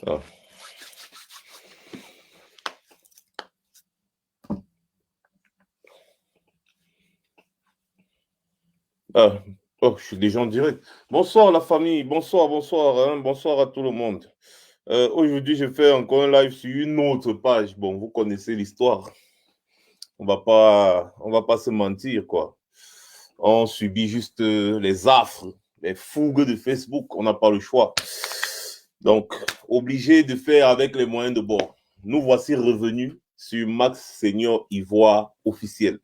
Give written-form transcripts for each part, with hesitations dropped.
Ah. Ah. Oh, je suis déjà en direct. Bonsoir la famille, bonsoir, bonsoir, hein, bonsoir à tout le monde. Aujourd'hui, je fais encore un live sur une autre page. Bon, vous connaissez l'histoire. On va pas se mentir, quoi. On subit juste les affres, les fougues de Facebook. On n'a pas le choix. Donc, obligé de faire avec les moyens de bord. Nous voici revenus sur Max Senior Ivoire officiel.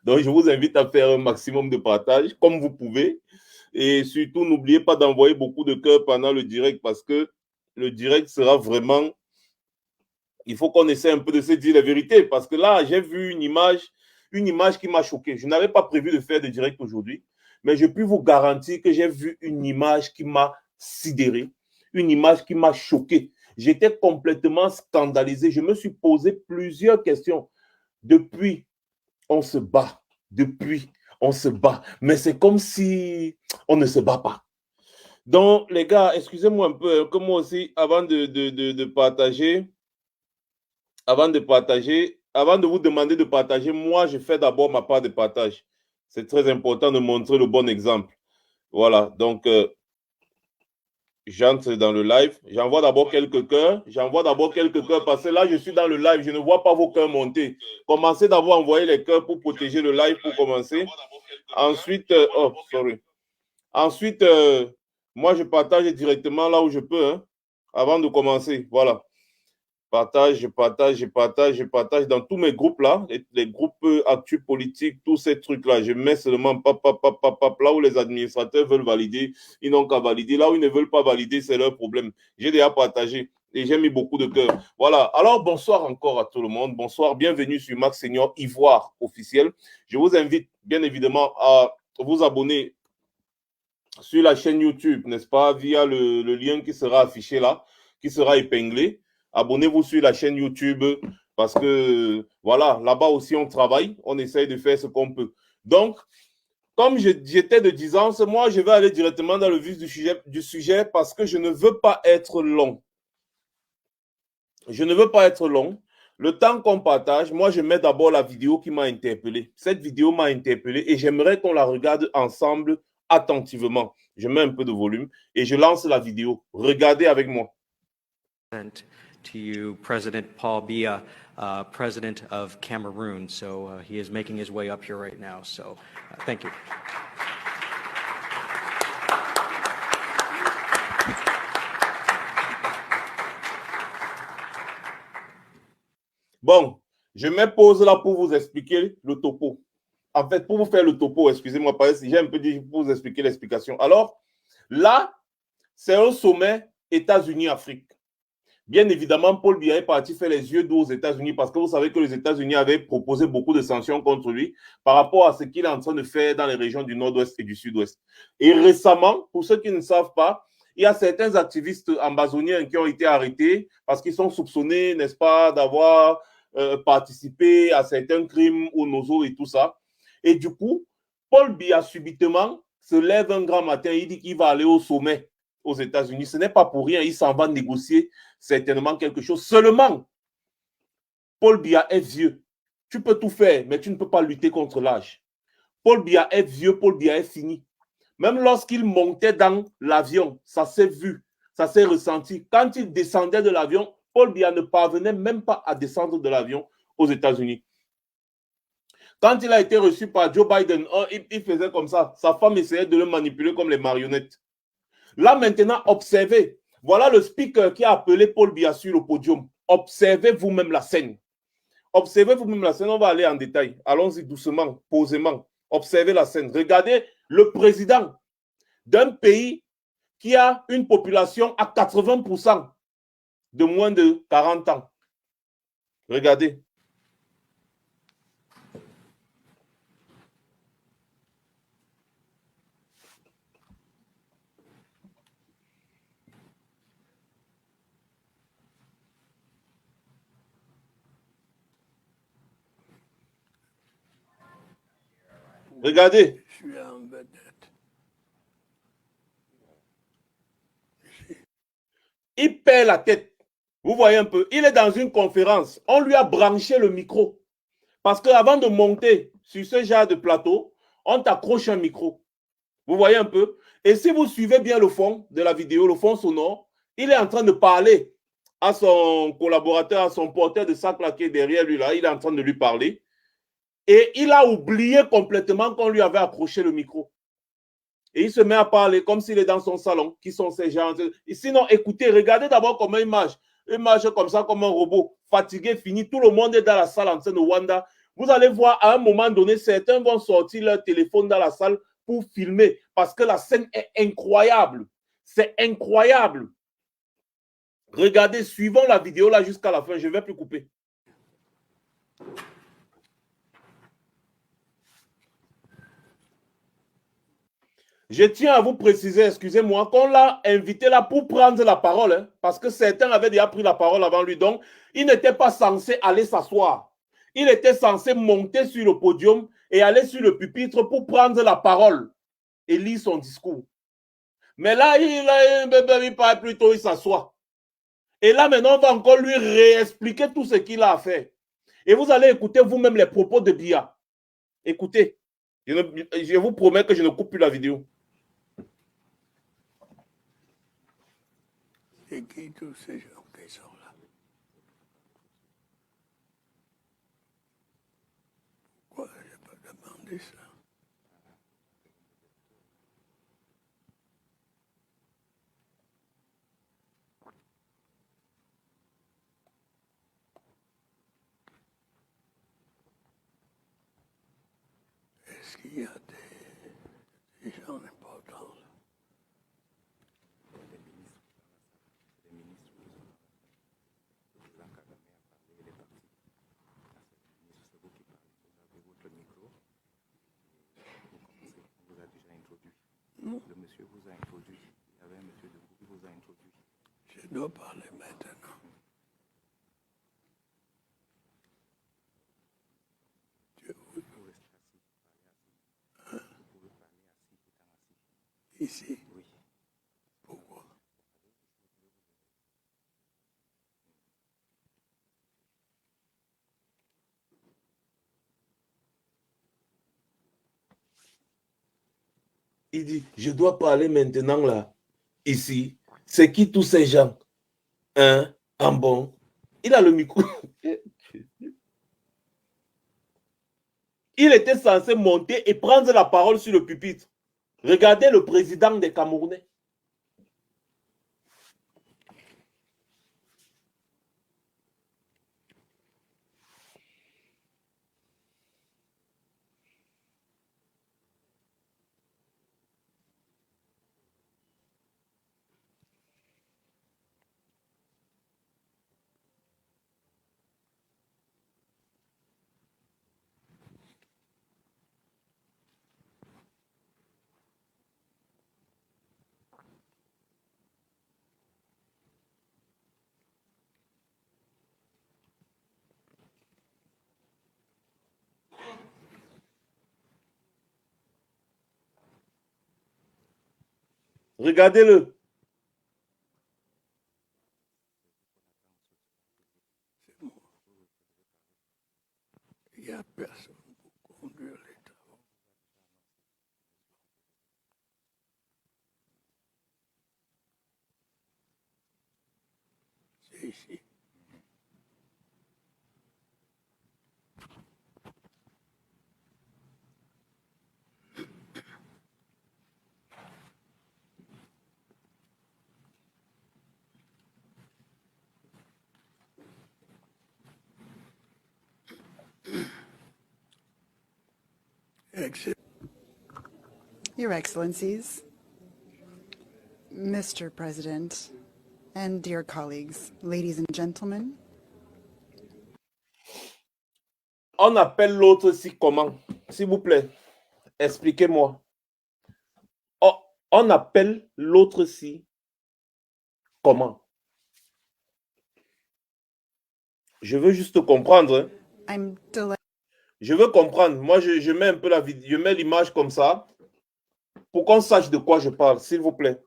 Donc, je vous invite à faire un maximum de partage, comme vous pouvez. Et surtout, n'oubliez pas d'envoyer beaucoup de cœurs pendant le direct parce que le direct sera vraiment... Il faut qu'on essaie un peu de se dire la vérité parce que là, j'ai vu une image qui m'a choqué. Je n'avais pas prévu de faire de direct aujourd'hui, mais je puis vous garantir que j'ai vu une image qui m'a sidéré, une image qui m'a choqué. J'étais complètement scandalisé. Je me suis posé plusieurs questions. Depuis, on se bat. Depuis, on se bat. Mais c'est comme si on ne se bat pas. Donc, les gars, excusez-moi un peu, comme moi aussi, avant de vous demander de partager, moi, je fais d'abord ma part de partage. C'est très important de montrer le bon exemple. Voilà, donc, j'entre dans le live. J'envoie d'abord quelques cœurs. Parce que là, je suis dans le live. Je ne vois pas vos cœurs monter. Commencez d'abord à envoyer les cœurs pour protéger le live pour commencer. Ensuite, oh, sorry. Ensuite, moi, je partage directement là où je peux, hein, avant de commencer. Voilà. Je partage dans tous mes groupes là, les groupes actu politiques, tous ces trucs-là. Je mets seulement là où les administrateurs veulent valider, ils n'ont qu'à valider. Là où ils ne veulent pas valider, c'est leur problème. J'ai déjà partagé et j'ai mis beaucoup de cœur. Voilà. Alors, bonsoir encore à tout le monde. Bonsoir. Bienvenue sur Max Senior Ivoire officiel. Je vous invite bien évidemment à vous abonner sur la chaîne YouTube, n'est-ce pas, via le lien qui sera affiché là, qui sera épinglé. Abonnez-vous sur la chaîne YouTube parce que, voilà, là-bas aussi, on travaille, on essaye de faire ce qu'on peut. Donc, comme j'étais de 10 ans, moi, je vais aller directement dans le vif du sujet parce que je ne veux pas être long. Je ne veux pas être long. Le temps qu'on partage, moi, je mets d'abord la vidéo qui m'a interpellé. Cette vidéo m'a interpellé et j'aimerais qu'on la regarde ensemble attentivement. Je mets un peu de volume et je lance la vidéo. Regardez avec moi. To you, President Paul Biya, President of Cameroon. So he is making his way up here right now. So thank you. Bon, je mets pause là pour vous expliquer le topo. En fait, pour vous faire le topo, excusez-moi, j'ai un peu dit pour vous expliquer l'explication. Alors, là, c'est un sommet États-Unis-Afrique. Bien évidemment, Paul Biya est parti faire les yeux doux aux États-Unis parce que vous savez que les États-Unis avaient proposé beaucoup de sanctions contre lui par rapport à ce qu'il est en train de faire dans les régions du Nord-Ouest et du Sud-Ouest. Et récemment, pour ceux qui ne savent pas, il y a certains activistes amazoniens qui ont été arrêtés parce qu'ils sont soupçonnés, n'est-ce pas, d'avoir participé à certains crimes au Nozo et tout ça. Et du coup, Paul Biya subitement se lève un grand matin, il dit qu'il va aller au sommet aux États-Unis. Ce n'est pas pour rien, il s'en va négocier certainement quelque chose. Seulement, Paul Biya est vieux. Tu peux tout faire, mais tu ne peux pas lutter contre l'âge. Paul Biya est vieux, Paul Biya est fini. Même lorsqu'il montait dans l'avion, ça s'est vu, ça s'est ressenti. Quand il descendait de l'avion, Paul Biya ne parvenait même pas à descendre de l'avion aux États-Unis. Quand il a été reçu par Joe Biden, il faisait comme ça. Sa femme essayait de le manipuler comme les marionnettes. Là, maintenant, observez. Voilà le speaker qui a appelé Paul Biya sur le podium. Observez vous-même la scène. Observez vous-même la scène. On va aller en détail. Allons-y doucement, posément. Observez la scène. Regardez le président d'un pays qui a une population à 80% de moins de 40 ans. Regardez. Regardez. Il perd la tête. Vous voyez un peu, il est dans une conférence. On lui a branché le micro. Parce qu'avant de monter sur ce genre de plateau, on t'accroche un micro. Vous voyez un peu? Et si vous suivez bien le fond de la vidéo, le fond sonore, il est en train de parler à son collaborateur, à son porteur de sac là qui est derrière lui là. Il est en train de lui parler. Et il a oublié complètement qu'on lui avait accroché le micro. Et il se met à parler comme s'il est dans son salon. Qui sont ces gens? Et sinon, écoutez, regardez d'abord comment il marche. Il marche comme ça, comme un robot. Fatigué, fini. Tout le monde est dans la salle en train de Wanda. Vous allez voir, à un moment donné, certains vont sortir leur téléphone dans la salle pour filmer. Parce que la scène est incroyable. C'est incroyable. Regardez, suivons la vidéo là jusqu'à la fin. Je ne vais plus couper. Je tiens à vous préciser, excusez-moi, qu'on l'a invité là pour prendre la parole, hein, parce que certains avaient déjà pris la parole avant lui. Donc, il n'était pas censé aller s'asseoir. Il était censé monter sur le podium et aller sur le pupitre pour prendre la parole et lire son discours. Mais là, il parle plutôt, il s'assoit. Et là, maintenant, on va encore lui réexpliquer tout ce qu'il a à faire. Et vous allez écouter vous-même les propos de Biya. Écoutez, je vous promets que je ne coupe plus la vidéo. C'est qui tous ces gens qui sont là? Pourquoi je n'ai pas demandé ça? Est-ce qu'il y a des gens importants là? Le monsieur vous a introduit. Il y avait un monsieur debout qui vous a introduit. Je dois parler maintenant. Je vous... Vous restez assis, parlez assis. Vous pouvez parler assis, étant assis. Ici? Oui. Pourquoi? Il dit, je dois parler maintenant là, ici. C'est qui tous ces gens? Hein? En bon. Il a le micro. Il était censé monter et prendre la parole sur le pupitre. Regardez le président des Camerounais. Regardez-le. C'est moi. Il n'y a personne pour conduire les travaux. C'est ici. Your Excellencies, Mr. President, and dear colleagues, ladies and gentlemen. On appelle l'autre ci comment? S'il vous plaît, expliquez-moi. Oh, on appelle l'autre ci comment? Je veux juste comprendre. I'm delighted. Je veux comprendre. Moi, je mets un peu la vidéo, je mets l'image comme ça pour qu'on sache de quoi je parle, s'il vous plaît.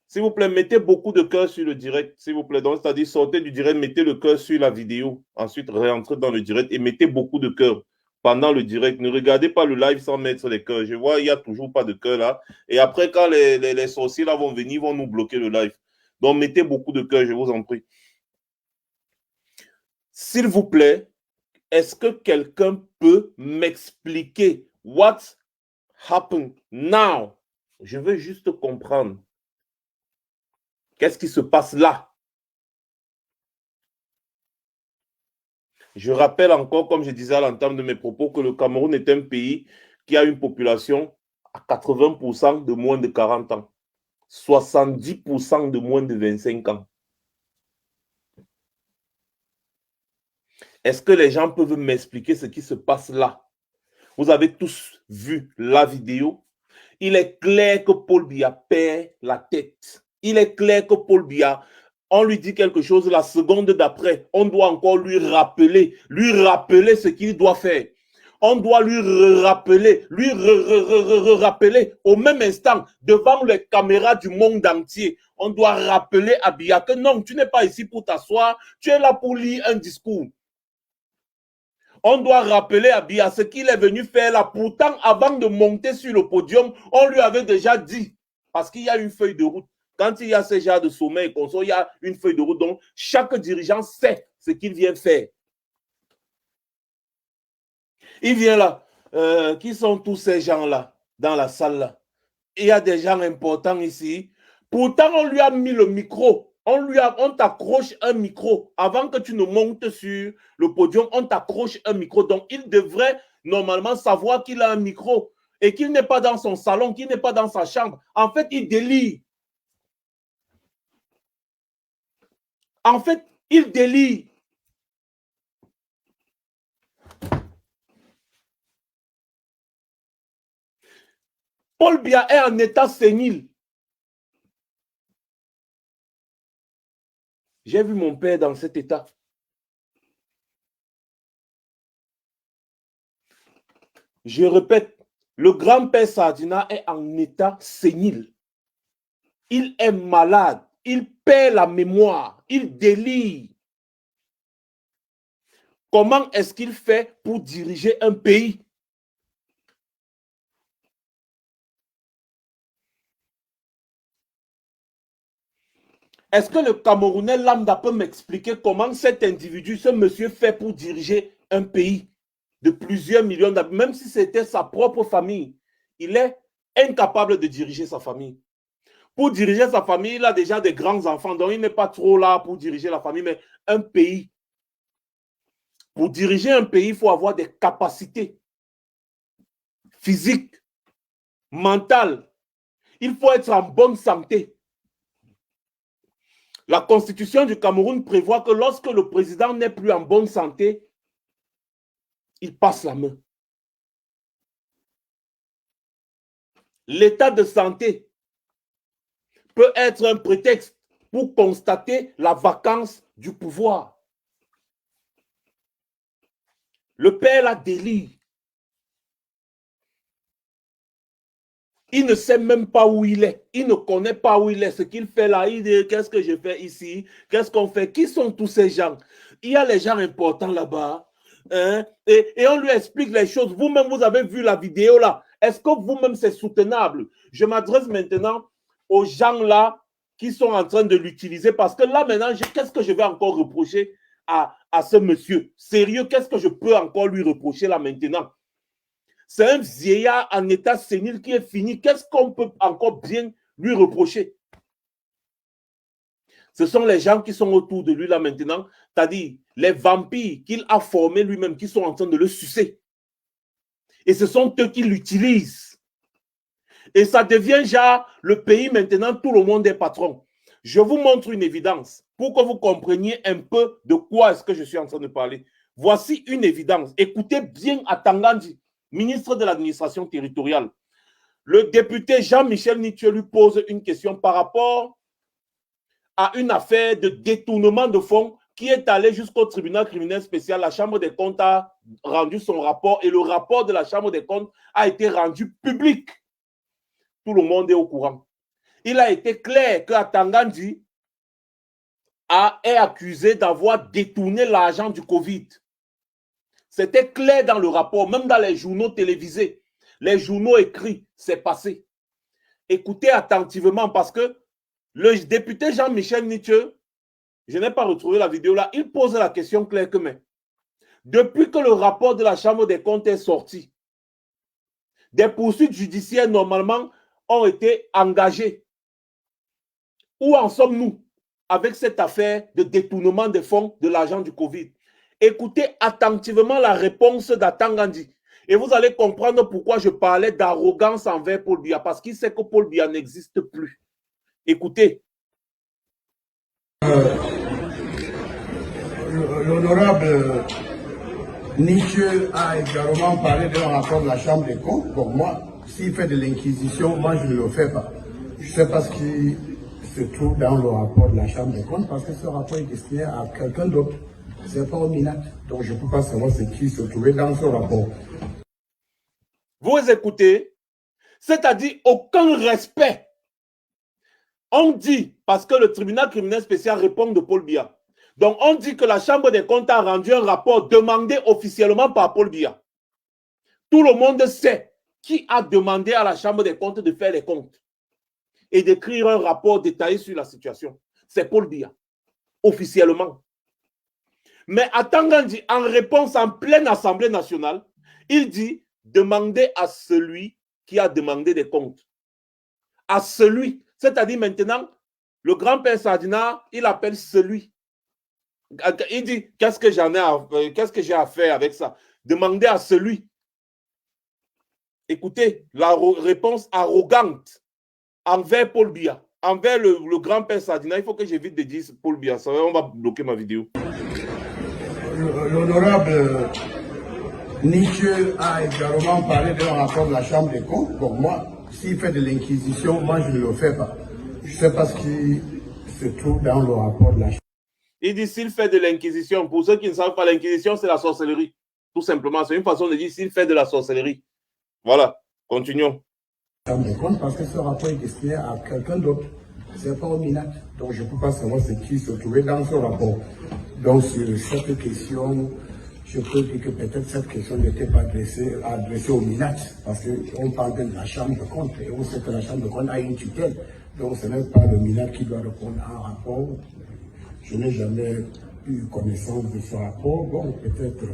S'il vous plaît, mettez beaucoup de cœur sur le direct, s'il vous plaît. Donc, c'est-à-dire, sortez du direct, mettez le cœur sur la vidéo. Ensuite, réentrez dans le direct et mettez beaucoup de cœur pendant le direct. Ne regardez pas le live sans mettre les cœurs. Je vois, il n'y a toujours pas de cœur là. Et après, quand les sorciers là vont venir, ils vont nous bloquer le live. Donc, mettez beaucoup de cœur, je vous en prie. S'il vous plaît, est-ce que quelqu'un peut m'expliquer what happened now? Je veux juste comprendre. Qu'est-ce qui se passe là? Je rappelle encore, comme je disais à l'entame de mes propos, que le Cameroun est un pays qui a une population à 80% de moins de 40 ans, 70% de moins de 25 ans. Est-ce que les gens peuvent m'expliquer ce qui se passe là? Vous avez tous vu la vidéo. Il est clair que Paul Biya perd la tête. Il est clair que Paul Biya, on lui dit quelque chose, la seconde d'après, on doit encore lui rappeler ce qu'il doit faire. On doit lui rappeler au même instant, devant les caméras du monde entier. On doit rappeler à Biya que non, tu n'es pas ici pour t'asseoir, tu es là pour lire un discours. On doit rappeler à Biya ce qu'il est venu faire là. Pourtant, avant de monter sur le podium, on lui avait déjà dit, parce qu'il y a une feuille de route. Quand il y a ce genre de sommet et consort, il y a une feuille de route. Donc, chaque dirigeant sait ce qu'il vient faire. Il vient là. Qui sont tous ces gens-là dans la salle là? Il y a des gens importants ici. Pourtant, on lui a mis le micro. On t'accroche un micro. Avant que tu ne montes sur le podium, on t'accroche un micro. Donc, il devrait normalement savoir qu'il a un micro et qu'il n'est pas dans son salon, qu'il n'est pas dans sa chambre. En fait, il délie. En fait, il délie. Paul Biya est en état sénile. J'ai vu mon père dans cet état. Je répète, le grand-père Sardina est en état sénile. Il est malade. Il perd la mémoire. Il délire. Comment est-ce qu'il fait pour diriger un pays? Est-ce que le Camerounais lambda peut m'expliquer comment cet individu, ce monsieur fait pour diriger un pays de plusieurs millions d'habitants, même si c'était sa propre famille? Il est incapable de diriger sa famille. Pour diriger sa famille, il a déjà des grands enfants, donc il n'est pas trop là pour diriger la famille, mais un pays. Pour diriger un pays, il faut avoir des capacités physiques, mentales. Il faut être en bonne santé. La constitution du Cameroun prévoit que lorsque le président n'est plus en bonne santé, il passe la main. L'état de santé peut être un prétexte pour constater la vacance du pouvoir. Le père a délire. Il ne sait même pas où il est. Il ne connaît pas où il est. Ce qu'il fait là, il dit, qu'est-ce que je fais ici? Qu'est-ce qu'on fait? Qui sont tous ces gens? Il y a les gens importants là-bas. Hein? Et on lui explique les choses. Vous-même, vous avez vu la vidéo là. Est-ce que vous-même, c'est soutenable? Je m'adresse maintenant aux gens là qui sont en train de l'utiliser parce que là, maintenant, qu'est-ce que je vais encore reprocher à ce monsieur? Sérieux, qu'est-ce que je peux encore lui reprocher là maintenant? C'est un vieillard en état sénile qui est fini. Qu'est-ce qu'on peut encore bien lui reprocher? Ce sont les gens qui sont autour de lui là maintenant, c'est-à-dire les vampires qu'il a formés lui-même, qui sont en train de le sucer. Et ce sont eux qui l'utilisent. Et ça devient genre le pays maintenant, tout le monde est patron. Je vous montre une évidence pour que vous compreniez un peu de quoi est-ce que je suis en train de parler. Voici une évidence. Écoutez bien à Tangandi, ministre de l'administration territoriale. Le député Jean-Michel Nitieux lui pose une question par rapport à une affaire de détournement de fonds qui est allée jusqu'au tribunal criminel spécial. La Chambre des comptes a rendu son rapport et le rapport de la Chambre des comptes a été rendu public. Tout le monde est au courant. il a été clair que Atangandi est accusé d'avoir détourné l'argent du Covid. C'était clair dans le rapport, même dans les journaux télévisés, les journaux écrits, c'est passé. Écoutez attentivement parce que le député Jean-Michel Nietzsche, je n'ai pas retrouvé la vidéo là, il pose la question claire que mais depuis que le rapport de la Chambre des comptes est sorti, des poursuites judiciaires normalement ont été engagées. Où en sommes-nous avec cette affaire de détournement des fonds de l'argent du Covid? Écoutez attentivement la réponse d'Atangandi. Et vous allez comprendre pourquoi je parlais d'arrogance envers Paul Biya, parce qu'il sait que Paul Biya n'existe plus. Écoutez. L'honorable Nietzsche a également parlé d'un rapport de la Chambre des comptes. Bon, moi, s'il fait de l'inquisition, moi, je ne le fais pas. Je sais pas ce qui se trouve dans le rapport de la Chambre des comptes, parce que ce rapport est destiné à quelqu'un d'autre. C'est pas au MINAT. Donc, je ne peux pas savoir ce qui se trouvait dans ce rapport. Vous écoutez, c'est-à-dire aucun respect. On dit, parce que le tribunal criminel spécial répond de Paul Biya. Donc, on dit que la Chambre des comptes a rendu un rapport demandé officiellement par Paul Biya. Tout le monde sait qui a demandé à la Chambre des comptes de faire les comptes et d'écrire un rapport détaillé sur la situation. C'est Paul Biya, officiellement. Mais Atangandi, en réponse en pleine Assemblée nationale, il dit demandez à celui qui a demandé des comptes. À celui. C'est-à-dire maintenant, le grand-père Sadina, il appelle celui. Il dit, qu'est-ce que j'ai à faire avec ça? Demandez à celui. Écoutez, la réponse arrogante envers Paul Biya, envers le grand-père Sadina. Il faut que j'évite de dire Paul Biya. Ça, on va bloquer ma vidéo. L'honorable Nietzsche a également parlé d'un rapport de la Chambre des comptes. Bon, moi, s'il fait de l'inquisition, moi, je ne le fais pas. Je ne sais pas ce qui se trouve dans le rapport de la Chambre. Il dit s'il fait de l'inquisition. Pour ceux qui ne savent pas, l'inquisition, c'est la sorcellerie. Tout simplement, c'est une façon de dire s'il fait de la sorcellerie. Voilà, continuons. Parce que ce rapport est destiné à quelqu'un d'autre. C'est pas au MINAT. Donc, je ne peux pas savoir ce qui se trouvait dans ce rapport. Donc, sur cette question, je peux dire que peut-être cette question n'était pas adressée au MINAT. Parce qu'on parle de la Chambre de compte. Et on sait que la Chambre de compte a une tutelle. Donc, ce n'est pas le MINAT qui doit répondre à un rapport. Je n'ai jamais eu connaissance de ce rapport. Bon, peut-être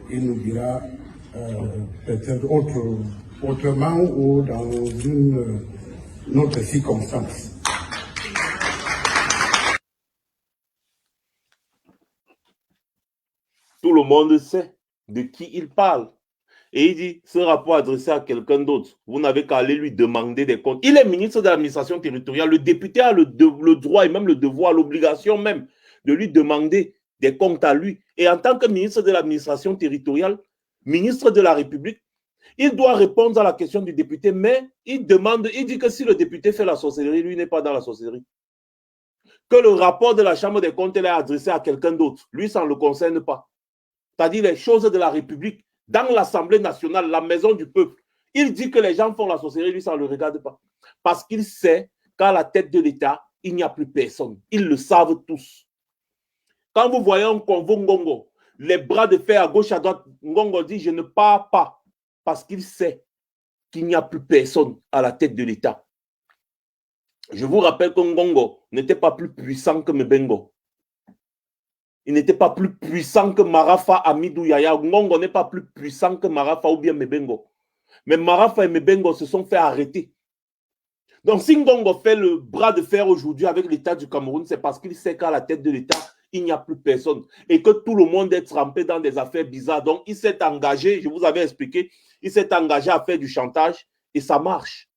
il nous dira peut-être autrement ou dans une autre circonstance. Tout le monde sait de qui il parle. Et il dit, ce rapport adressé à quelqu'un d'autre, vous n'avez qu'à aller lui demander des comptes. Il est ministre de l'administration territoriale. Le député a le droit et même le devoir, l'obligation même de lui demander des comptes à lui. Et en tant que ministre de l'administration territoriale, ministre de la République, il doit répondre à la question du député, mais il dit que si le député fait la sorcellerie, lui n'est pas dans la sorcellerie. Que le rapport de la Chambre des comptes est adressé à quelqu'un d'autre, lui, ça ne le concerne pas. C'est-à-dire les choses de la République, dans l'Assemblée nationale, la maison du peuple. Il dit que les gens font la sorcellerie, lui, ça ne le regarde pas. Parce qu'il sait qu'à la tête de l'État, il n'y a plus personne. Ils le savent tous. Quand vous voyez un convoi Ngongo, les bras de fer à gauche, à droite, Ngongo dit, je ne pars pas. Parce qu'il sait qu'il n'y a plus personne à la tête de l'État. Je vous rappelle que Ngongo n'était pas plus puissant que Mebengo. Il n'était pas plus puissant que Marafa Amidou Yaya. Ngongo n'est pas plus puissant que Marafa ou bien Mebengo. Mais Marafa et Mebengo se sont fait arrêter. Donc si Ngongo fait le bras de fer aujourd'hui avec l'État du Cameroun, c'est parce qu'il sait qu'à la tête de l'État, il n'y a plus personne. Et que tout le monde est trempé dans des affaires bizarres. Donc il s'est engagé, je vous avais expliqué, il s'est engagé à faire du chantage et ça marche.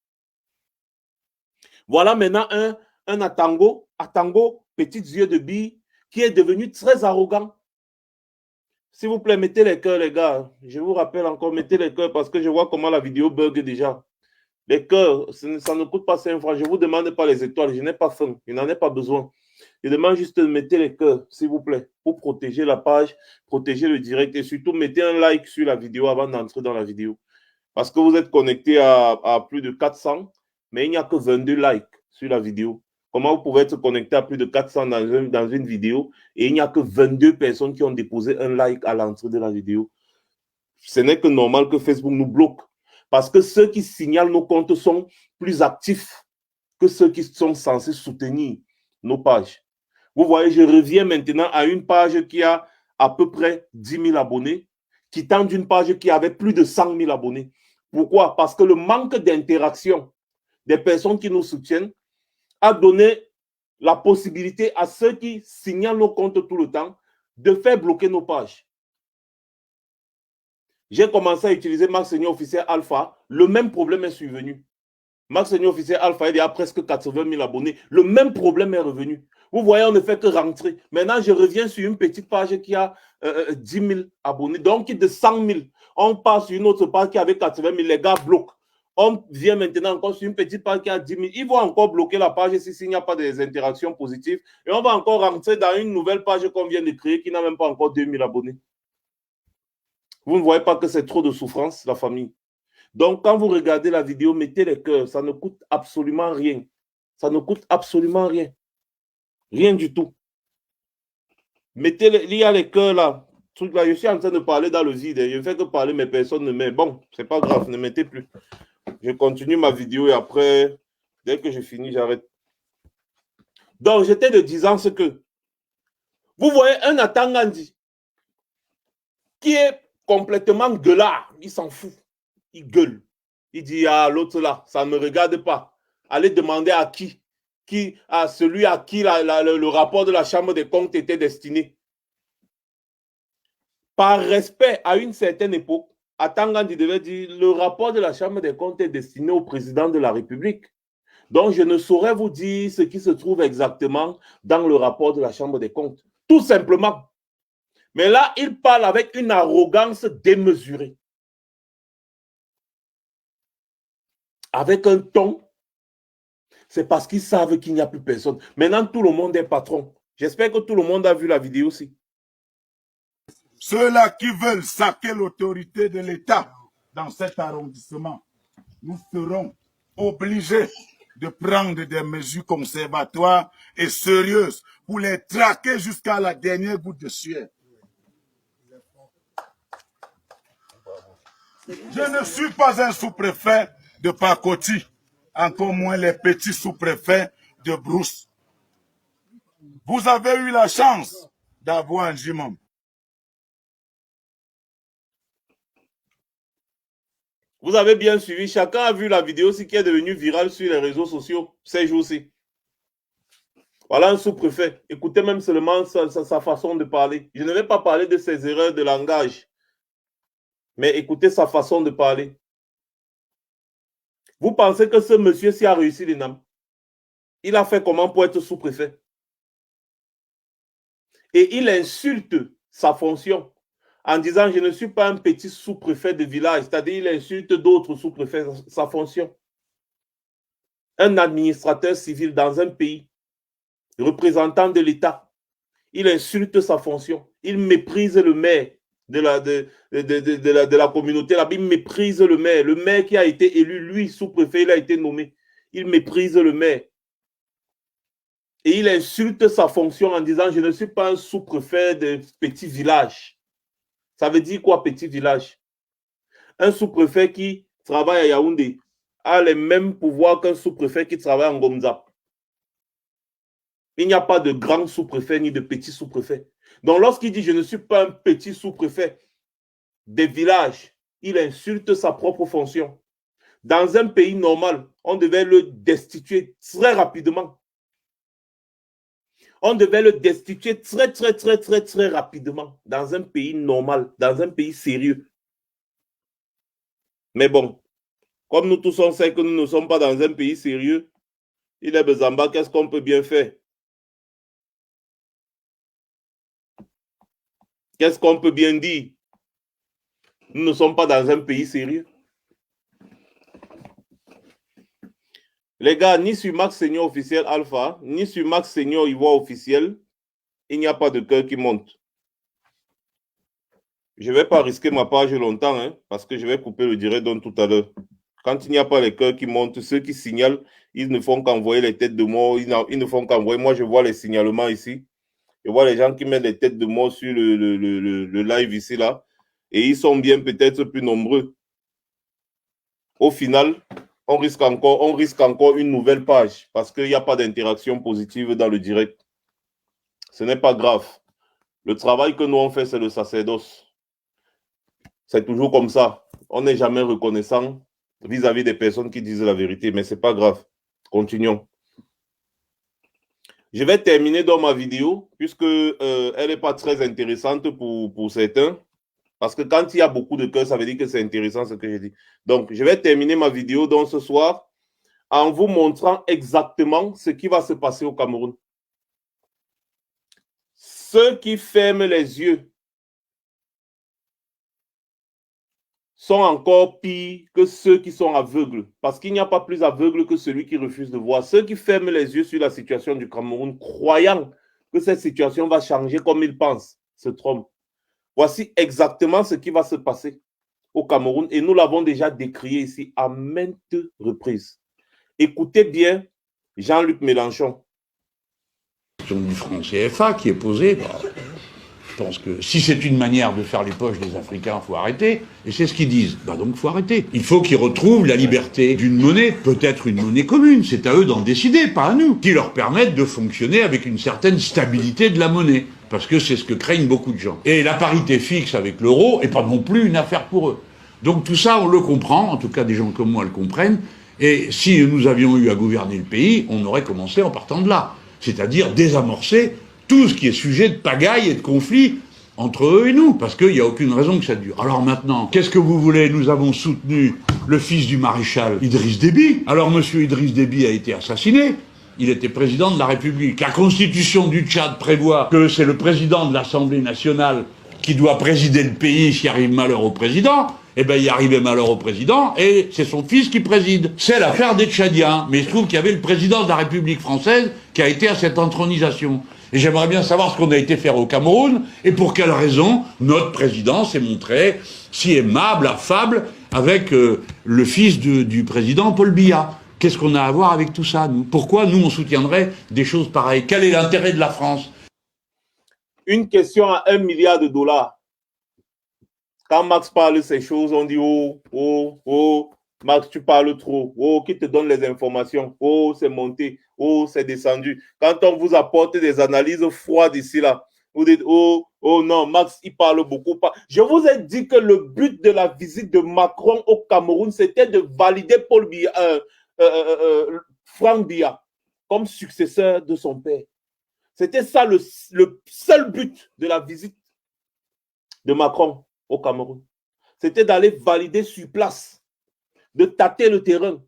Voilà maintenant un Atango, petites yeux de bille, qui est devenu très arrogant. S'il vous plaît, mettez les cœurs, les gars. Je vous rappelle encore, mettez les cœurs parce que je vois comment la vidéo bug déjà. Les cœurs, ça ne coûte pas 5 francs. Je ne vous demande pas les étoiles. Je n'ai pas faim. Je n'en ai pas besoin. Je demande juste de mettre les cœurs, s'il vous plaît, pour protéger la page, protéger le direct et surtout mettez un like sur la vidéo avant d'entrer dans la vidéo. Parce que vous êtes connecté à plus de 400, mais il n'y a que 22 likes. sur la vidéo? Comment vous pouvez être connecté à plus de 400 dans une vidéo et il n'y a que 22 personnes qui ont déposé un like à l'entrée de la vidéo? Ce n'est que normal que Facebook nous bloque. Parce que ceux qui signalent nos comptes sont plus actifs que ceux qui sont censés soutenir nos pages. Vous voyez, je reviens maintenant à une page qui a à peu près 10 000 abonnés, quittant d'une page qui avait plus de 100 000 abonnés. Pourquoi? Parce que le manque d'interaction des personnes qui nous soutiennent a donné la possibilité à ceux qui signalent nos comptes tout le temps de faire bloquer nos pages. J'ai commencé à utiliser Max Seigneur Officiel Alpha. Le même problème est survenu. Max Seigneur Officiel Alpha, il y a presque 80 000 abonnés. Le même problème est revenu. Vous voyez, on ne fait que rentrer. Maintenant, je reviens sur une petite page qui a 10 000 abonnés. Donc, de 100 000, on passe sur une autre page qui avait 80 000. Les gars bloquent. On vient maintenant encore sur une petite page qui a 10 000. Ils vont encore bloquer la page s'il n'y a pas des interactions positives. Et on va encore rentrer dans une nouvelle page qu'on vient de créer qui n'a même pas encore 2 000 abonnés. Vous ne voyez pas que c'est trop de souffrance, la famille. Donc, quand vous regardez la vidéo, mettez les cœurs. Ça ne coûte absolument rien. Ça ne coûte absolument rien. Rien du tout. Mettez il y a les cœurs là. Truc là. Je suis en train de parler dans le vide. Je ne fais que parler, mais personne ne met. Bon, c'est pas grave, ne mettez plus. Je continue ma vidéo et après, dès que je finis, j'arrête. Donc, j'étais de disant ce que vous voyez un Atangandi qui est complètement gueulard. Il s'en fout. Il gueule. Il dit à l'autre là, ça ne me regarde pas. Allez demander à à celui à qui le rapport de la Chambre des comptes était destiné. Par respect à une certaine époque, Atangandi devait dire le rapport de la Chambre des comptes est destiné au président de la République. Donc, je ne saurais vous dire ce qui se trouve exactement dans le rapport de la Chambre des comptes. Tout simplement. Mais là, il parle avec une arrogance démesurée. Avec un ton, c'est parce qu'ils savent qu'il n'y a plus personne. Maintenant, tout le monde est patron. J'espère que tout le monde a vu la vidéo aussi. Ceux-là qui veulent saquer l'autorité de l'État dans cet arrondissement, nous serons obligés de prendre des mesures conservatoires et sérieuses pour les traquer jusqu'à la dernière goutte de sueur. Je ne suis pas un sous-préfet de Pakoti, encore moins les petits sous-préfets de Brousse. Vous avez eu la chance d'avoir un Jimom. Vous avez bien suivi, chacun a vu la vidéo aussi qui est devenue virale sur les réseaux sociaux ces jours-ci. Voilà un sous-préfet. Écoutez même seulement sa façon de parler. Je ne vais pas parler de ses erreurs de langage, mais écoutez sa façon de parler. Vous pensez que ce monsieur-ci a réussi l'INAM? Il a fait comment pour être sous-préfet? Et il insulte sa fonction en disant « Je ne suis pas un petit sous-préfet de village », c'est-à-dire il insulte d'autres sous-préfets, sa fonction. Un administrateur civil dans un pays, représentant de l'État, il insulte sa fonction. Il méprise le maire de la communauté là-bas. Il méprise le maire qui a été élu, lui, sous-préfet, il a été nommé. Il méprise le maire. Et il insulte sa fonction en disant « Je ne suis pas un sous-préfet de petit village ». Ça veut dire quoi, petit village? Un sous-préfet qui travaille à Yaoundé a les mêmes pouvoirs qu'un sous-préfet qui travaille en Gomza. Il n'y a pas de grand sous-préfet ni de petit sous-préfet. Donc, lorsqu'il dit « Je ne suis pas un petit sous-préfet des villages », il insulte sa propre fonction. Dans un pays normal, on devait le destituer très rapidement. On devait le destituer très rapidement dans un pays normal, dans un pays sérieux. Mais bon, comme nous tous on sait que nous ne sommes pas dans un pays sérieux, il est Bezamba, qu'est-ce qu'on peut bien faire? Qu'est-ce qu'on peut bien dire? Nous ne sommes pas dans un pays sérieux. Les gars, ni sur Max Seigneur Officiel Alpha, ni sur Max Seigneur Ivoire Officiel, il n'y a pas de cœur qui monte. Je ne vais pas risquer ma page longtemps, hein, parce que je vais couper le direct tout à l'heure. Quand il n'y a pas les cœurs qui montent, ceux qui signalent, ils ne font qu'envoyer les têtes de mort. Ils ne font qu'envoyer. Moi, je vois les signalements ici. Je vois les gens qui mettent les têtes de mort sur le live ici, là. Et ils sont bien peut-être plus nombreux. Au final, on risque encore une nouvelle page parce qu'il n'y a pas d'interaction positive dans le direct. Ce n'est pas grave. Le travail que nous on fait, c'est le sacerdoce. C'est toujours comme ça. On n'est jamais reconnaissant vis-à-vis des personnes qui disent la vérité, mais ce n'est pas grave. Continuons. Je vais terminer dans ma vidéo, puisque elle n'est pas très intéressante pour certains. Parce que quand il y a beaucoup de cœurs, ça veut dire que c'est intéressant ce que je dis. Donc, je vais terminer ma vidéo donc ce soir en vous montrant exactement ce qui va se passer au Cameroun. Ceux qui ferment les yeux sont encore pires que ceux qui sont aveugles. Parce qu'il n'y a pas plus aveugle que celui qui refuse de voir. Ceux qui ferment les yeux sur la situation du Cameroun, croyant que cette situation va changer comme ils pensent, se trompent. Voici exactement ce qui va se passer au Cameroun et nous l'avons déjà décrié ici à maintes reprises. Écoutez bien Jean-Luc Mélenchon. Du franc CFA qui est posée, je pense que si c'est une manière de faire les poches des Africains, il faut arrêter. Et c'est ce qu'ils disent. Donc il faut arrêter. Il faut qu'ils retrouvent la liberté d'une monnaie, peut-être une monnaie commune. C'est à eux d'en décider, pas à nous. Qui leur permettent de fonctionner avec une certaine stabilité de la monnaie. Parce que c'est ce que craignent beaucoup de gens. Et la parité fixe avec l'euro n'est pas non plus une affaire pour eux. Donc tout ça, on le comprend. En tout cas, des gens comme moi le comprennent. Et si nous avions eu à gouverner le pays, on aurait commencé en partant de là. C'est-à-dire désamorcer tout ce qui est sujet de pagaille et de conflit entre eux et nous, parce qu'il n'y a aucune raison que ça dure. Alors maintenant, qu'est-ce que vous voulez? Nous avons soutenu le fils du maréchal Idriss Déby. Alors monsieur Idriss Déby a été assassiné, il était président de la République. La constitution du Tchad prévoit que c'est le président de l'Assemblée nationale qui doit présider le pays s'il arrive malheur au président. Eh bien, il arrivait malheur au président, et c'est son fils qui préside. C'est l'affaire des Tchadiens. Mais il se trouve qu'il y avait le président de la République française qui a été à cette intronisation. Et j'aimerais bien savoir ce qu'on a été faire au Cameroun, et pour quelle raison notre président s'est montré si aimable, affable, avec le fils du président Paul Biya. Qu'est-ce qu'on a à voir avec tout ça, nous? Pourquoi nous, on soutiendrait des choses pareilles? Quel est l'intérêt de la France? Une question à $1 milliard. Quand Max parle ces choses, on dit oh, Max, tu parles trop. Oh, qui te donne les informations? Oh, c'est monté. Oh, c'est descendu. Quand on vous apporte des analyses froides ici, là, vous dites oh non, Max, il parle beaucoup. Je vous ai dit que le but de la visite de Macron au Cameroun, c'était de valider Paul Biya, Franck Biya comme successeur de son père. C'était ça le seul but de la visite de Macron au Cameroun. C'était d'aller valider sur place, de tâter le terrain,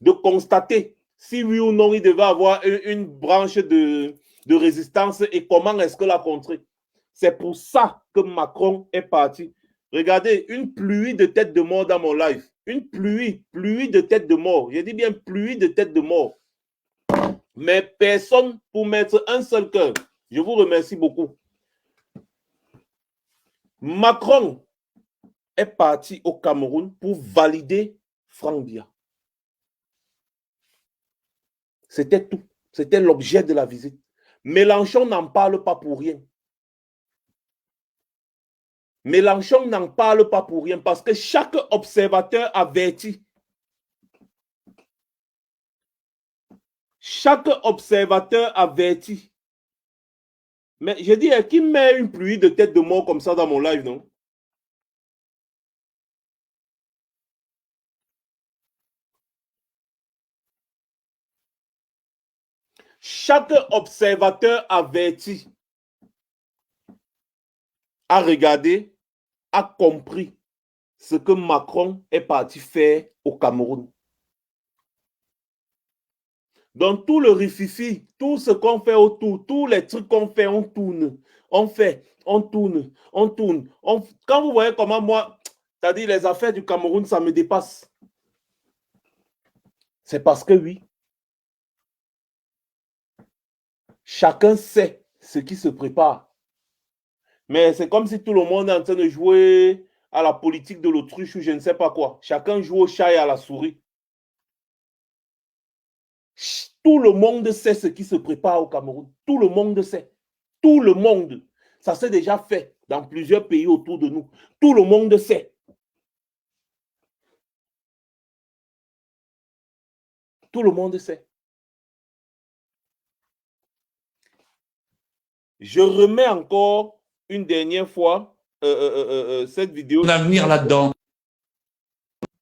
de constater si oui ou non il devait avoir une branche de résistance et comment est-ce que la contrer. C'est pour ça que Macron est parti. Regardez, une pluie de têtes de mort dans mon live. Une pluie de têtes de mort. Je dis bien pluie de têtes de mort. Mais personne pour mettre un seul cœur. Je vous remercie beaucoup. Macron est parti au Cameroun pour valider Franck Biya. C'était tout. C'était l'objet de la visite. Mélenchon n'en parle pas pour rien. Mélenchon n'en parle pas pour rien parce que chaque observateur avertit. Chaque observateur avertit. Mais je dis, qui met une pluie de têtes de mort comme ça dans mon live, non? Chaque observateur averti a regardé, a compris ce que Macron est parti faire au Cameroun. Donc tout le rififi, tout ce qu'on fait autour, tous les trucs qu'on fait, on tourne, on fait, on tourne, on tourne. Quand vous voyez comment moi, c'est-à-dire les affaires du Cameroun, ça me dépasse. C'est parce que oui, chacun sait ce qui se prépare. Mais c'est comme si tout le monde est en train de jouer à la politique de l'autruche ou je ne sais pas quoi. Chacun joue au chat et à la souris. Tout le monde sait ce qui se prépare au Cameroun. Tout le monde sait. Tout le monde. Ça s'est déjà fait dans plusieurs pays autour de nous. Tout le monde sait. Tout le monde sait. Je remets encore une dernière fois cette vidéo. L'avenir là-dedans.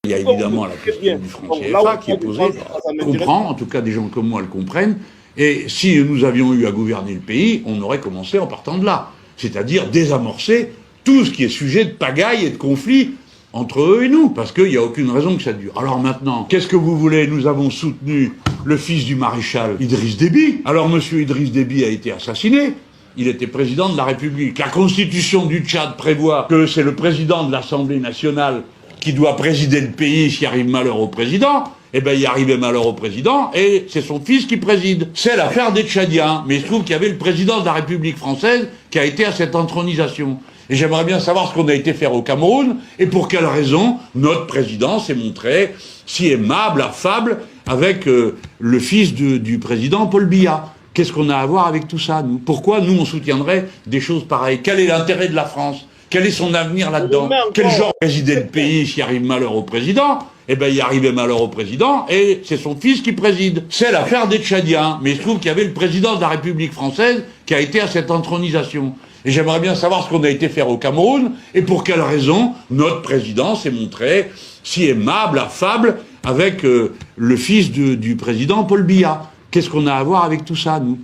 Il y a évidemment la question du franc CFA qui est posée. Je comprends, en tout cas des gens comme moi le comprennent. Et si nous avions eu à gouverner le pays, on aurait commencé en partant de là. C'est-à-dire désamorcer tout ce qui est sujet de pagaille et de conflit entre eux et nous, parce qu'il n'y a aucune raison que ça dure. Alors maintenant, qu'est-ce que vous voulez? Nous avons soutenu le fils du maréchal Idriss Déby. Alors monsieur Idriss Déby a été assassiné. Il était président de la République. La constitution du Tchad prévoit que c'est le président de l'Assemblée nationale qui doit présider le pays s'il arrive malheur au président. Eh bien, il arrivait malheur au président et c'est son fils qui préside. C'est l'affaire des Tchadiens. Mais il se trouve qu'il y avait le président de la République française qui a été à cette intronisation. Et j'aimerais bien savoir ce qu'on a été faire au Cameroun et pour quelle raison notre président s'est montré si aimable, affable avec le fils du président Paul Biya. Qu'est-ce qu'on a à voir avec tout ça, nous? Pourquoi nous, on soutiendrait des choses pareilles? Quel est l'intérêt de la France? Quel est son avenir là-dedans? Quel genre présider le pays s'il arrive malheur au président? Eh bien, il arrivait malheur au président et c'est son fils qui préside. C'est l'affaire des Tchadiens. Mais il se trouve qu'il y avait le président de la République française qui a été à cette intronisation. Et j'aimerais bien savoir ce qu'on a été faire au Cameroun et pour quelle raison notre président s'est montré si aimable, affable avec le fils du président Paul Biya. Qu'est-ce qu'on a à voir avec tout ça, nous?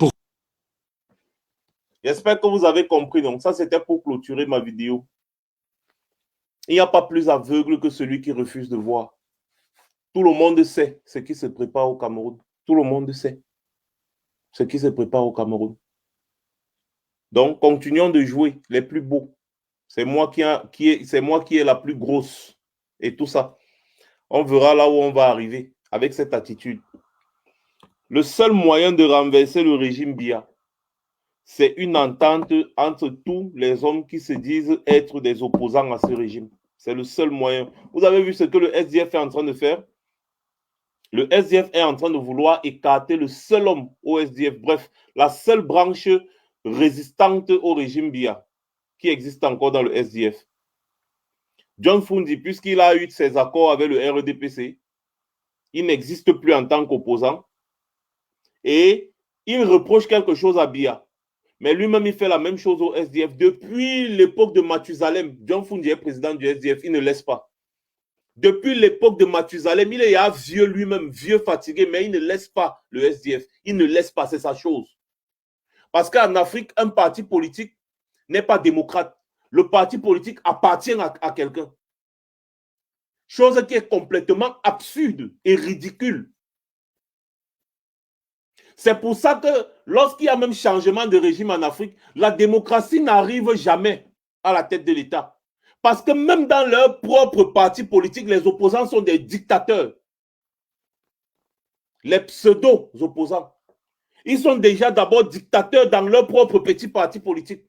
J'espère que vous avez compris. Donc, ça, c'était pour clôturer ma vidéo. Il n'y a pas plus aveugle que celui qui refuse de voir. Tout le monde sait ce qui se prépare au Cameroun. Tout le monde sait ce qui se prépare au Cameroun. Donc, continuons de jouer les plus beaux. C'est moi qui est la plus grosse. Et tout ça. On verra là où on va arriver avec cette attitude. Le seul moyen de renverser le régime Biya, c'est une entente entre tous les hommes qui se disent être des opposants à ce régime. C'est le seul moyen. Vous avez vu ce que le SDF est en train de faire? Le SDF est en train de vouloir écarter le seul homme au SDF, bref, la seule branche résistante au régime Biya qui existe encore dans le SDF. John Fundi, puisqu'il a eu ses accords avec le RDPC, il n'existe plus en tant qu'opposant. Et il reproche quelque chose à Biya. Mais lui-même, il fait la même chose au SDF. Depuis l'époque de Mathusalem, John Fundi est président du SDF, il ne laisse pas. Depuis l'époque de Mathusalem, il est vieux lui-même, vieux, fatigué, mais il ne laisse pas le SDF. Il ne laisse pas, c'est sa chose. Parce qu'en Afrique, un parti politique n'est pas démocrate. Le parti politique appartient à quelqu'un. Chose qui est complètement absurde et ridicule. C'est pour ça que lorsqu'il y a même changement de régime en Afrique, la démocratie n'arrive jamais à la tête de l'État. Parce que même dans leur propre parti politique, les opposants sont des dictateurs. Les pseudo-opposants. Ils sont déjà d'abord dictateurs dans leur propre petit parti politique.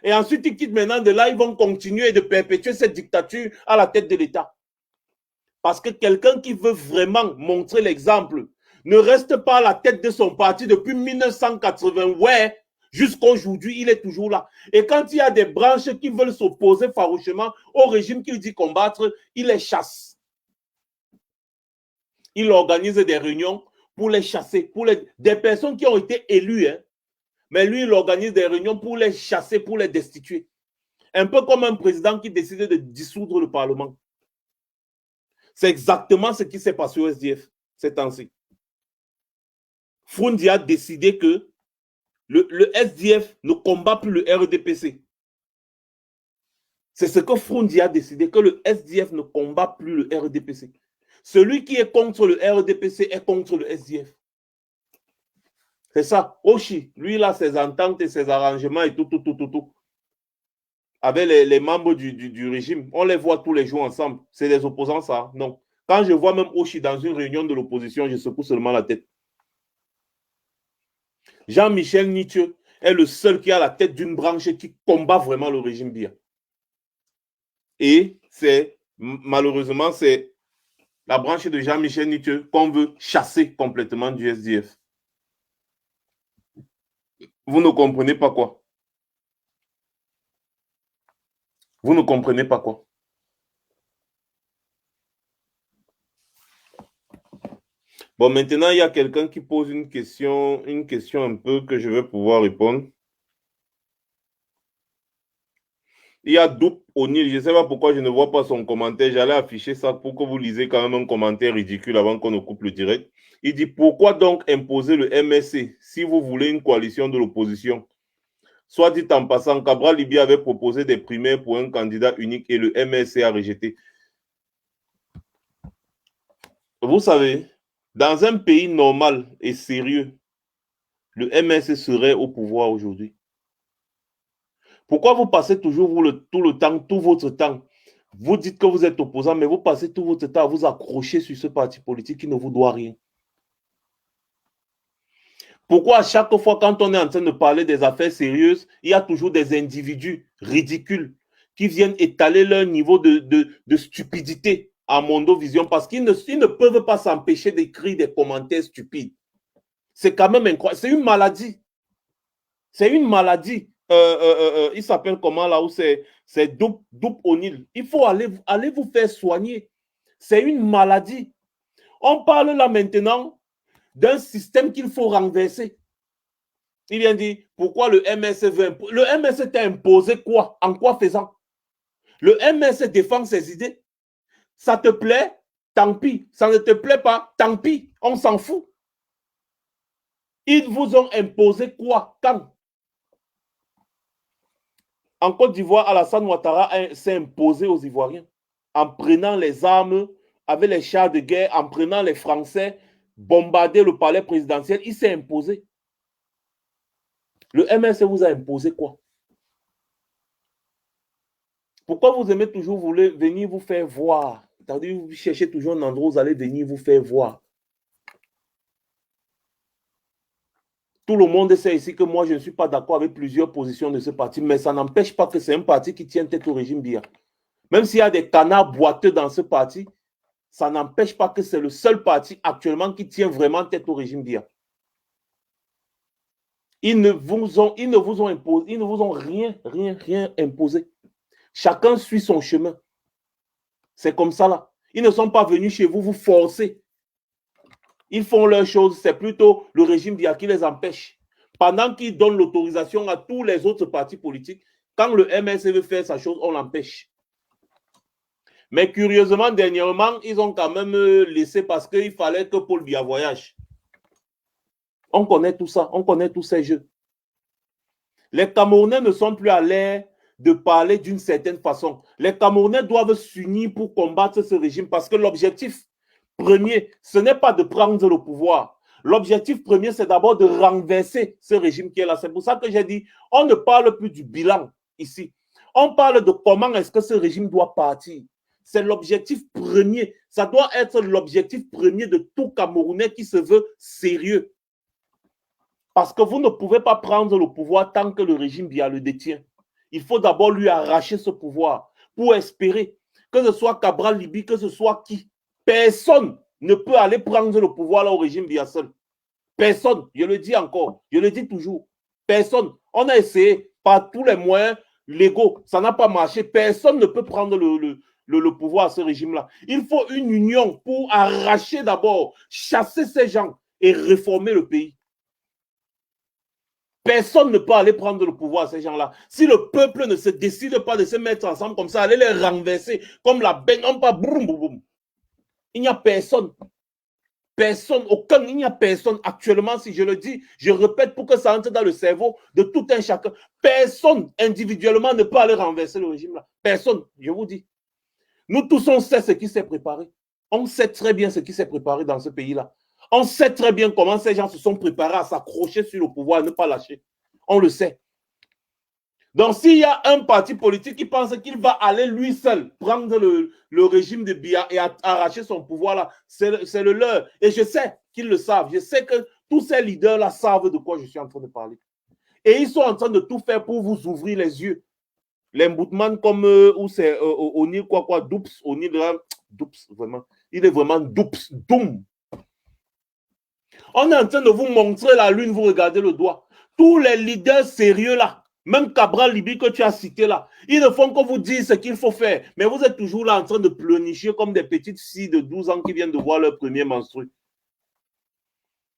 Et ensuite, ils quittent maintenant de là, ils vont continuer de perpétuer cette dictature à la tête de l'État. Parce que quelqu'un qui veut vraiment montrer l'exemple ne reste pas à la tête de son parti depuis 1980. Ouais, jusqu'à aujourd'hui, il est toujours là. Et quand il y a des branches qui veulent s'opposer farouchement au régime qu'il dit combattre, il les chasse. Il organise des réunions pour les chasser, pour des personnes qui ont été élues. Hein. Mais lui, il organise des réunions pour les chasser, pour les destituer. Un peu comme un président qui décide de dissoudre le Parlement. C'est exactement ce qui s'est passé au SDF ces temps-ci. Fundi a décidé que le SDF ne combat plus le RDPC. C'est ce que Fundi a décidé, que le SDF ne combat plus le RDPC. Celui qui est contre le RDPC est contre le SDF. C'est ça. Oshi, lui, il a ses ententes et ses arrangements et tout. Avec les membres du régime. On les voit tous les jours ensemble. C'est des opposants, ça. Non. Quand je vois même Oshi dans une réunion de l'opposition, je secoue seulement la tête. Jean-Michel Nietzsche est le seul qui a la tête d'une branche qui combat vraiment le régime Biya. Et malheureusement, c'est la branche de Jean-Michel Nithieu qu'on veut chasser complètement du SDF. Vous ne comprenez pas quoi? Vous ne comprenez pas quoi? Bon, maintenant, il y a quelqu'un qui pose une question un peu que je vais pouvoir répondre. Il y a Doup O'Neill, je ne sais pas pourquoi je ne vois pas son commentaire. J'allais afficher ça pour que vous lisez quand même un commentaire ridicule avant qu'on ne coupe le direct. Il dit, pourquoi donc imposer le MSC si vous voulez une coalition de l'opposition? Soit dit en passant, Cabral Libye avait proposé des primaires pour un candidat unique et le MSC a rejeté. Vous savez, dans un pays normal et sérieux, le MSC serait au pouvoir aujourd'hui. Pourquoi vous passez toujours tout votre temps, vous dites que vous êtes opposant, mais vous passez tout votre temps à vous accrocher sur ce parti politique qui ne vous doit rien? Pourquoi à chaque fois quand on est en train de parler des affaires sérieuses, il y a toujours des individus ridicules qui viennent étaler leur niveau de stupidité à Mondovision parce qu'ils ne peuvent pas s'empêcher d'écrire des commentaires stupides. C'est quand même incroyable. C'est une maladie. C'est une maladie. Il s'appelle comment là où c'est Doup O'Neill. Il faut aller vous faire soigner. C'est une maladie. On parle là maintenant d'un système qu'il faut renverser. Il vient dire, pourquoi le MSC veut... Le MSC t'a imposé quoi? En quoi faisant? Le MSC défend ses idées. Ça te plaît? Tant pis. Ça ne te plaît pas? Tant pis. On s'en fout. Ils vous ont imposé quoi? Quand? En Côte d'Ivoire, Alassane Ouattara s'est imposé aux Ivoiriens en prenant les armes avec les chars de guerre, en prenant les Français, bombarder le palais présidentiel. Il s'est imposé. Le MSC vous a imposé quoi? Pourquoi vous aimez toujours venir vous faire voir? C'est-à-dire, vous cherchez toujours un endroit où vous allez venir vous faire voir. Tout le monde sait ici que moi, je ne suis pas d'accord avec plusieurs positions de ce parti, mais ça n'empêche pas que c'est un parti qui tient tête au régime Biya. Même s'il y a des canards boiteux dans ce parti, ça n'empêche pas que c'est le seul parti actuellement qui tient vraiment tête au régime Biya. Ils ne vous ont imposé, ils ne vous ont rien imposé. Chacun suit son chemin. C'est comme ça là. Ils ne sont pas venus chez vous forcer. Ils font leurs choses, c'est plutôt le régime Biya qui les empêche. Pendant qu'ils donnent l'autorisation à tous les autres partis politiques, quand le MSC veut faire sa chose, on l'empêche. Mais curieusement, dernièrement, ils ont quand même laissé parce qu'il fallait que Paul Biya voyage. On connaît tout ça, on connaît tous ces jeux. Les Camerounais ne sont plus à l'air de parler d'une certaine façon. Les Camerounais doivent s'unir pour combattre ce régime parce que l'objectif premier, ce n'est pas de prendre le pouvoir. L'objectif premier, c'est d'abord de renverser ce régime qui est là. C'est pour ça que j'ai dit, on ne parle plus du bilan ici. On parle de comment est-ce que ce régime doit partir. C'est l'objectif premier. Ça doit être l'objectif premier de tout Camerounais qui se veut sérieux. Parce que vous ne pouvez pas prendre le pouvoir tant que le régime Biya le détient. Il faut d'abord lui arracher ce pouvoir pour espérer que ce soit Cabral Libye, que ce soit qui. Personne ne peut aller prendre le pouvoir là au régime Biya seul. Personne, je le dis encore, je le dis toujours. Personne. On a essayé par tous les moyens légaux, ça n'a pas marché. Personne ne peut prendre le pouvoir à ce régime-là. Il faut une union pour arracher d'abord, chasser ces gens et réformer le pays. Personne ne peut aller prendre le pouvoir à ces gens-là. Si le peuple ne se décide pas de se mettre ensemble comme ça, aller les renverser comme la benne, non pas boum, boum, boum. Il n'y a personne. Personne, il n'y a personne actuellement, si je le dis, je répète pour que ça entre dans le cerveau de tout un chacun. Personne individuellement ne peut aller renverser le régime là. Personne, je vous dis. Nous tous, on sait ce qui s'est préparé. On sait très bien ce qui s'est préparé dans ce pays-là. On sait très bien comment ces gens se sont préparés à s'accrocher sur le pouvoir et ne pas lâcher. On le sait. Donc, s'il y a un parti politique qui pense qu'il va aller lui seul prendre le régime de Biya et arracher son pouvoir là, c'est le leur. Et je sais qu'ils le savent. Je sais que tous ces leaders-là savent de quoi je suis en train de parler. Et ils sont en train de tout faire pour vous ouvrir les yeux. L'emboutement comme où c'est O'Neill quoi, Doups, O'Neill, Doups, vraiment. Il est vraiment Doups, Doom. On est en train de vous montrer la lune, vous regardez le doigt. Tous les leaders sérieux là, même Cabral Libi que tu as cité là, ils ne font que vous dire ce qu'il faut faire. Mais vous êtes toujours là en train de pleurnicher comme des petites filles de 12 ans qui viennent de voir leur premier menstru.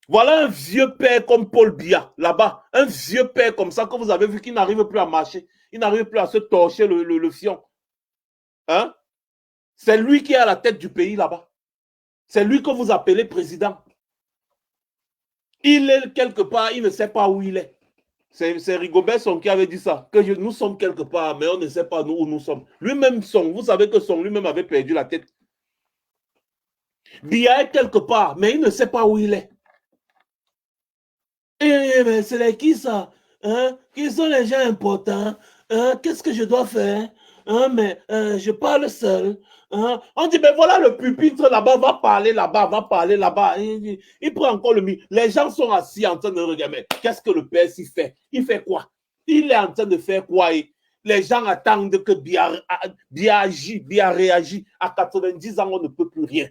Voilà un vieux père comme Paul Biya, là-bas. Un vieux père comme ça que vous avez vu qui n'arrive plus à marcher. Il n'arrive plus à se torcher le fion. Hein? C'est lui qui est à la tête du pays là-bas. C'est lui que vous appelez président. Il est quelque part, il ne sait pas où il est. C'est Rigobert Song qui avait dit ça, que nous sommes quelque part, mais on ne sait pas où nous sommes. Lui-même Song, vous savez que Song lui-même avait perdu la tête. Biya est quelque part, mais il ne sait pas où il est. Mais c'est qui ça? Hein? Qui sont les gens importants? Hein? Qu'est-ce que je dois faire? Hein? Mais je parle seul. Hein? On dit, ben voilà le pupitre là-bas, va parler là-bas. Il prend encore le micro. Les gens sont assis en train de regarder. Mais qu'est-ce que le père s'y fait? Il fait quoi? Il est en train de faire quoi? Les gens attendent que Biya réagit. À 90 ans, on ne peut plus rien.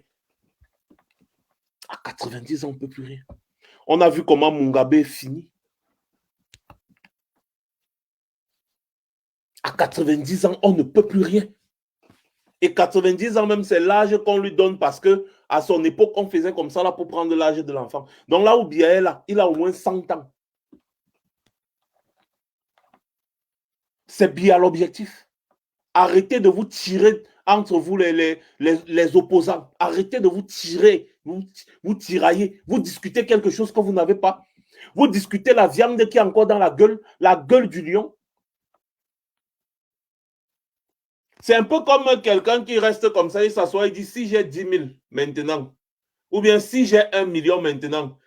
À 90 ans, on ne peut plus rien. On a vu comment Mugabe finit. À 90 ans, on ne peut plus rien. Et 90 ans même, c'est l'âge qu'on lui donne parce que à son époque, on faisait comme ça là pour prendre l'âge de l'enfant. Donc là où Biya est là, il a au moins 100 ans. C'est Biya l'objectif. Arrêtez de vous tirer entre vous les opposants. Arrêtez de vous tirer, vous tirailler. Vous discutez quelque chose que vous n'avez pas. Vous discutez la viande qui est encore dans la gueule du lion. C'est un peu comme quelqu'un qui reste comme ça, il s'assoit et dit si j'ai 10 000 maintenant, ou bien si j'ai 1 million maintenant,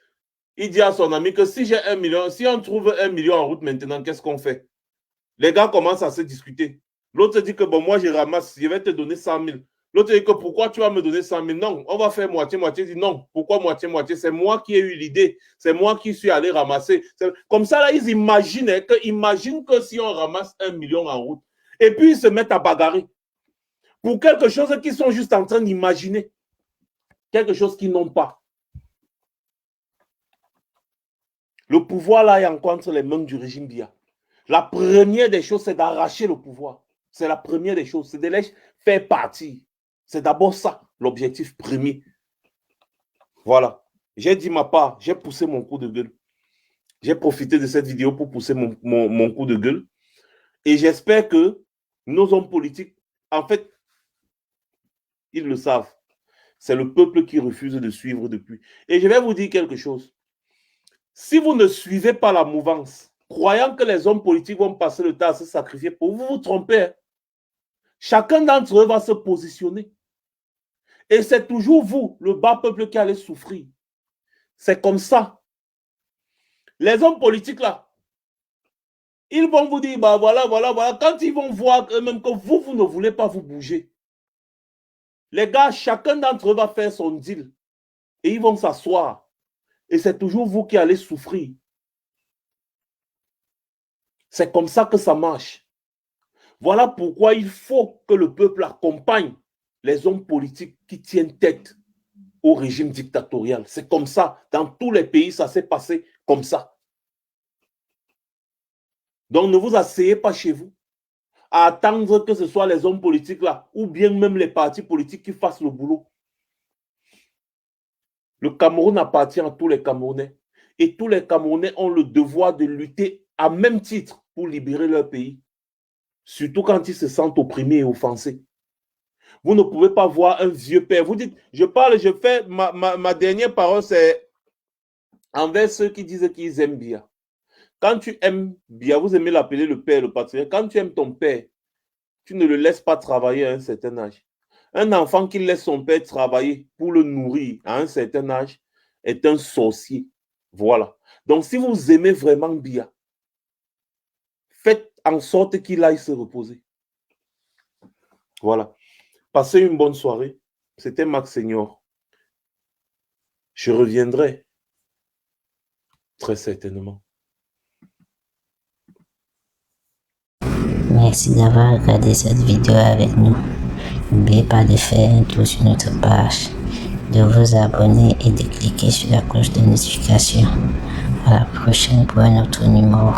il dit à son ami que si j'ai 1 million, si on trouve 1 million en route maintenant, qu'est-ce qu'on fait? Les gars commencent à se discuter. L'autre dit que bon, moi je ramasse, je vais te donner 100 000. L'autre dit que pourquoi tu vas me donner 100 000? Non, on va faire moitié-moitié. Il dit non, pourquoi moitié-moitié? C'est moi qui ai eu l'idée, c'est moi qui suis allé ramasser. Comme ça, là, ils imaginent que si on ramasse 1 million en route, et puis ils se mettent à bagarrer pour quelque chose qu'ils sont juste en train d'imaginer. Quelque chose qu'ils n'ont pas. Le pouvoir, là, est encore entre les mains du régime Biya. La première des choses, c'est d'arracher le pouvoir. C'est la première des choses. C'est de les faire partir. C'est d'abord ça, l'objectif premier. Voilà. J'ai dit ma part. J'ai poussé mon coup de gueule. J'ai profité de cette vidéo pour pousser mon coup de gueule. Et j'espère que nos hommes politiques, en fait, ils le savent. C'est le peuple qui refuse de suivre depuis. Et je vais vous dire quelque chose. Si vous ne suivez pas la mouvance, croyant que les hommes politiques vont passer le temps à se sacrifier pour vous, vous trompez. Hein? Chacun d'entre eux va se positionner. Et c'est toujours vous, le bas peuple, qui allez souffrir. C'est comme ça. Les hommes politiques, là, ils vont vous dire, bah voilà. Quand ils vont voir même que vous ne voulez pas vous bouger. Les gars, chacun d'entre eux va faire son deal. Et ils vont s'asseoir. Et c'est toujours vous qui allez souffrir. C'est comme ça que ça marche. Voilà pourquoi il faut que le peuple accompagne les hommes politiques qui tiennent tête au régime dictatorial. C'est comme ça. Dans tous les pays, ça s'est passé comme ça. Donc ne vous asseyez pas chez vous à attendre que ce soit les hommes politiques là, ou bien même les partis politiques qui fassent le boulot. Le Cameroun appartient à tous les Camerounais. Et tous les Camerounais ont le devoir de lutter à même titre pour libérer leur pays. Surtout quand ils se sentent opprimés et offensés. Vous ne pouvez pas voir un vieux père. Vous dites, je fais, ma dernière parole, c'est envers ceux qui disent qu'ils aiment Biya. Quand tu aimes Biya, vous aimez l'appeler le père, le patriarche. Quand tu aimes ton père, tu ne le laisses pas travailler à un certain âge. Un enfant qui laisse son père travailler pour le nourrir à un certain âge est un sorcier. Voilà. Donc, si vous aimez vraiment Biya, faites en sorte qu'il aille se reposer. Voilà. Passez une bonne soirée. C'était Max Senior. Je reviendrai très certainement. Mais Merci d'avoir regardé cette vidéo avec nous. N'oubliez pas de faire un tour sur notre page, de vous abonner et de cliquer sur la cloche de notification. À la prochaine pour un autre numéro.